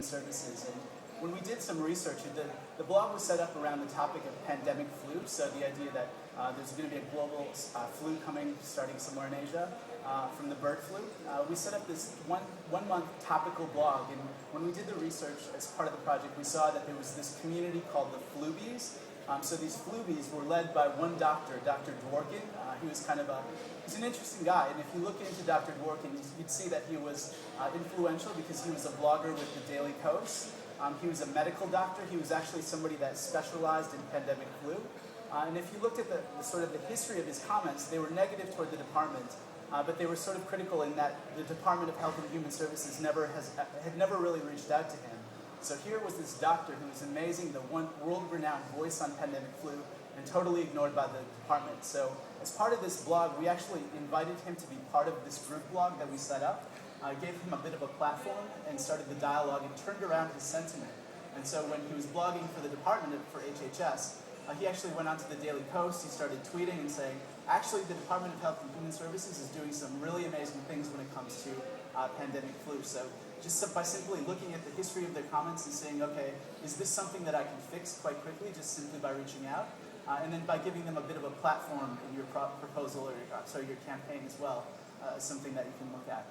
Services. And when we did some research, the blog was set up around the topic of pandemic flu, so the idea that there's going to be a global flu coming starting somewhere in Asia from the bird flu. We set up this one-month topical blog, and when we did the research as part of the project, we saw that there was this community called the Flubies. So these Flubies were led by one doctor, Dr. Dworkin. He was he's an interesting guy, and if you look into Dr. Dworkin, you'd see that he was influential because he was a blogger with the Daily Kos. He was a medical doctor. He was actually somebody that specialized in pandemic flu. And if you looked at the sort of the history of his comments, they were negative toward the department, but they were sort of critical in that the Department of Health and Human Services had never really reached out to him. So here was this doctor who was amazing, the one world-renowned voice on pandemic flu, and totally ignored by the department. So as part of this blog, we actually invited him to be part of this group blog that we set up, gave him a bit of a platform, and started the dialogue and turned around his sentiment. And so when he was blogging for the department for HHS, he actually went onto the Daily Kos, he started tweeting and saying, actually the Department of Health and Human Services is doing some really amazing things when it comes to pandemic flu. So just by simply looking at the history of their comments and saying, okay, is this something that I can fix quite quickly just simply by reaching out? And then by giving them a bit of a platform in your proposal or your campaign as well, something that you can look at.